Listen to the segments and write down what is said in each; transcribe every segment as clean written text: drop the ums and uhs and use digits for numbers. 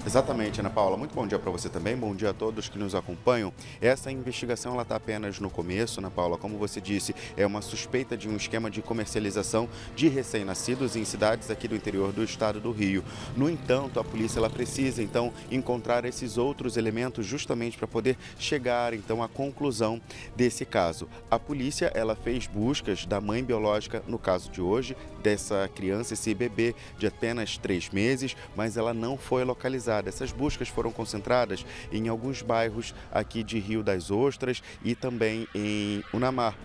Exatamente, Ana Paula. Muito bom dia para você também. Bom dia a todos que nos acompanham. Essa investigação ela está apenas no começo, Ana Paula. Como você disse, é uma suspeita de um esquema de comercialização de recém-nascidos em cidades aqui do interior do estado do Rio. No entanto, a polícia ela precisa então encontrar esses outros elementos justamente para poder chegar então à conclusão desse caso. A polícia ela fez buscas da mãe biológica no caso de hoje dessa criança, esse bebê de apenas 3 meses, mas ela não foi localizada. Essas buscas foram concentradas em alguns bairros aqui de Rio das Ostras e também em Unamar,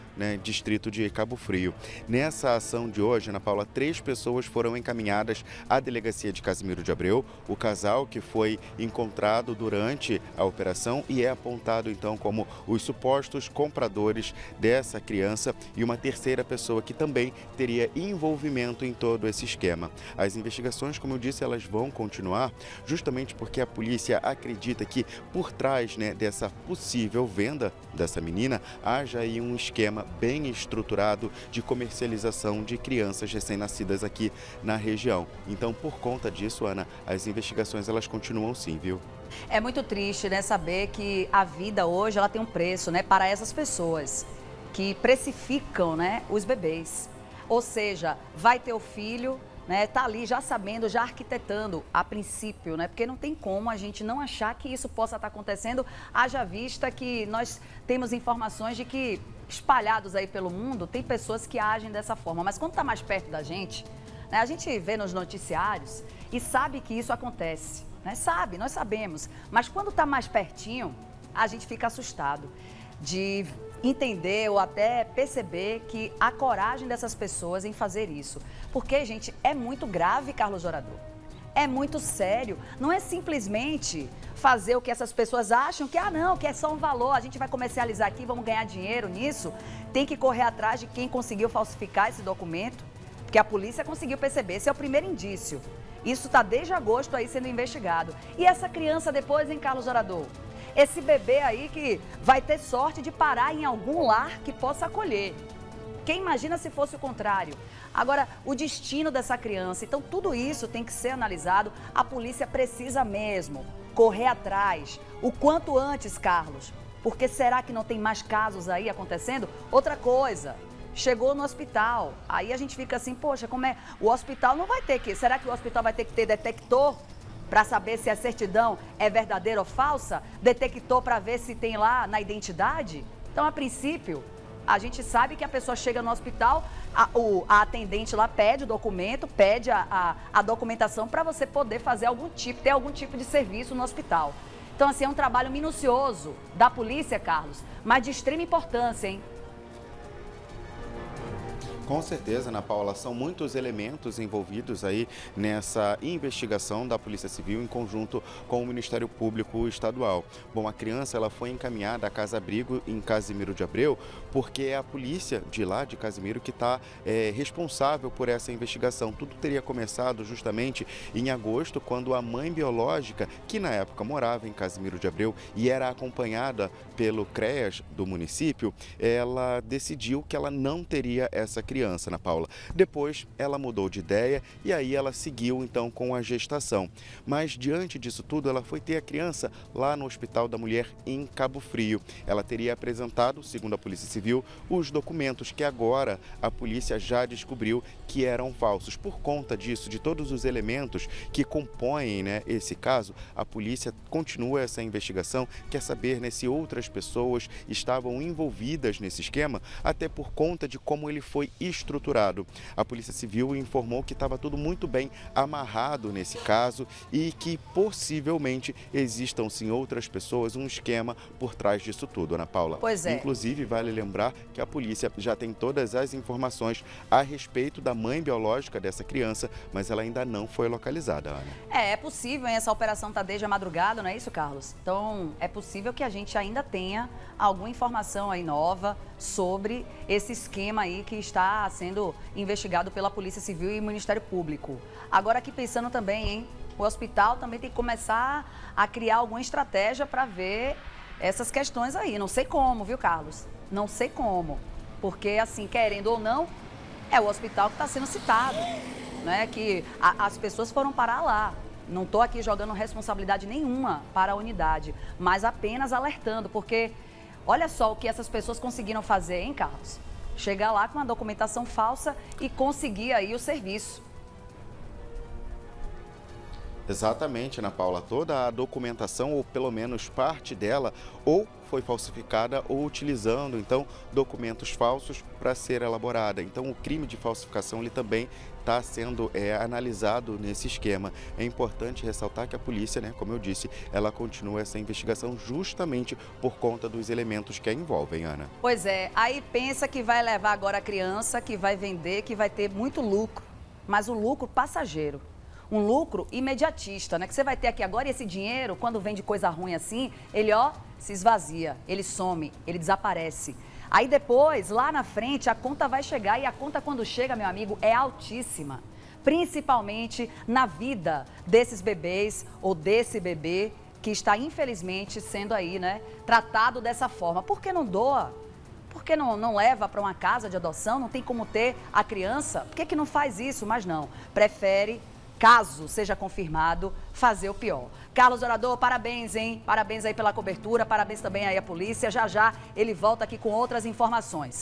distrito de Cabo Frio. Nessa ação de hoje, Ana Paula, 3 pessoas foram encaminhadas à delegacia de Casimiro de Abreu. O casal que foi encontrado durante a operação e é apontado então como os supostos compradores dessa criança e uma terceira pessoa que também teria envolvimento em todo esse esquema. As investigações, como eu disse, elas vão continuar justamente porque a polícia acredita que por trás dessa possível venda dessa menina haja aí um esquema bem estruturado de comercialização de crianças recém-nascidas aqui na região. Então, por conta disso, Ana, as investigações elas continuam sim, viu? É muito triste, saber que a vida hoje ela tem um preço, para essas pessoas que precificam, os bebês. Ou seja, vai ter o filho, tá ali já sabendo, já arquitetando a princípio, porque não tem como a gente não achar que isso possa estar acontecendo, haja vista que nós temos informações de que espalhados aí pelo mundo tem pessoas que agem dessa forma, mas quando está mais perto da gente, a gente vê nos noticiários e sabe que isso acontece, nós sabemos, mas quando está mais pertinho, a gente fica assustado de entender ou até perceber que a coragem dessas pessoas em fazer isso. Porque, gente, é muito grave, Carlos Jorador. É muito sério. Não é simplesmente fazer o que essas pessoas acham que, não, que é só um valor, a gente vai comercializar aqui, vamos ganhar dinheiro nisso. Tem que correr atrás de quem conseguiu falsificar esse documento, porque a polícia conseguiu perceber. Esse é o primeiro indício. Isso está desde agosto aí sendo investigado. E essa criança depois, hein, Carlos Jorador? Esse bebê aí que vai ter sorte de parar em algum lar que possa acolher. Quem imagina se fosse o contrário? Agora, o destino dessa criança. Então, tudo isso tem que ser analisado. A polícia precisa mesmo correr atrás. O quanto antes, Carlos. Porque será que não tem mais casos aí acontecendo? Outra coisa, chegou no hospital. Aí a gente fica assim, poxa, como é? O hospital não vai ter que... Será que o hospital vai ter que ter detector para saber se a certidão é verdadeira ou falsa? Detector para ver se tem lá na identidade? Então, a princípio, a gente sabe que a pessoa chega no hospital, a atendente lá pede o documento, pede a documentação para você poder fazer ter algum tipo de serviço no hospital. Então, assim, é um trabalho minucioso da polícia, Carlos, mas de extrema importância, hein? Com certeza, Ana Paula, são muitos elementos envolvidos aí nessa investigação da Polícia Civil em conjunto com o Ministério Público Estadual. Bom, a criança ela foi encaminhada à Casa-Abrigo em Casimiro de Abreu porque é a polícia de lá, de Casimiro, que está responsável por essa investigação. Tudo teria começado justamente em agosto, quando a mãe biológica, que na época morava em Casimiro de Abreu e era acompanhada pelo CREAS do município, ela decidiu que ela não teria essa criança, Ana Paula. Depois ela mudou de ideia e aí ela seguiu então com a gestação. Mas diante disso tudo, ela foi ter a criança lá no Hospital da Mulher em Cabo Frio. Ela teria apresentado, segundo a Polícia Civil, os documentos que agora a polícia já descobriu que eram falsos. Por conta disso, de todos os elementos que compõem esse caso, a polícia continua essa investigação, quer saber se outras pessoas estavam envolvidas nesse esquema, até por conta de como ele foi estruturado. A Polícia Civil informou que estava tudo muito bem amarrado nesse caso e que possivelmente existam sim outras pessoas, um esquema por trás disso tudo, Ana Paula. Pois é. Inclusive, vale lembrar que a polícia já tem todas as informações a respeito da mãe biológica dessa criança, mas ela ainda não foi localizada, Ana. É possível, hein? Essa operação está desde a madrugada, não é isso, Carlos? Então, é possível que a gente ainda tenha alguma informação aí nova sobre esse esquema aí que está sendo investigado pela Polícia Civil e Ministério Público. Agora, aqui pensando também, hein? O hospital também tem que começar a criar alguma estratégia para ver essas questões aí. Não sei como, viu, Carlos? Não sei como. Porque, assim, querendo ou não, é o hospital que está sendo citado, né? Que as pessoas foram parar lá. Não estou aqui jogando responsabilidade nenhuma para a unidade, mas apenas alertando, porque olha só o que essas pessoas conseguiram fazer, hein, Carlos? Chegar lá com uma documentação falsa e conseguir aí o serviço. Exatamente, Ana Paula. Toda a documentação, ou pelo menos parte dela, ou foi falsificada ou utilizando, então, documentos falsos para ser elaborada. Então, o crime de falsificação ele também está sendo analisado nesse esquema. É importante ressaltar que a polícia, né, como eu disse, ela continua essa investigação justamente por conta dos elementos que a envolvem, Ana. Pois é, aí pensa que vai levar agora a criança, que vai vender, que vai ter muito lucro, mas o lucro passageiro. Um lucro imediatista, né? Que você vai ter aqui agora e esse dinheiro, quando vem de coisa ruim assim, ele, se esvazia, ele some, ele desaparece. Aí depois, lá na frente, a conta vai chegar e a conta quando chega, meu amigo, é altíssima. Principalmente na vida desses bebês ou desse bebê que está, infelizmente, sendo aí, né, tratado dessa forma. Por que não doa? Por que não leva para uma casa de adoção? Não tem como ter a criança? Por que não faz isso? Mas não, prefere, caso seja confirmado, fazer o pior. Carlos Orador, parabéns, hein? Parabéns aí pela cobertura, parabéns também aí à polícia. Já já ele volta aqui com outras informações.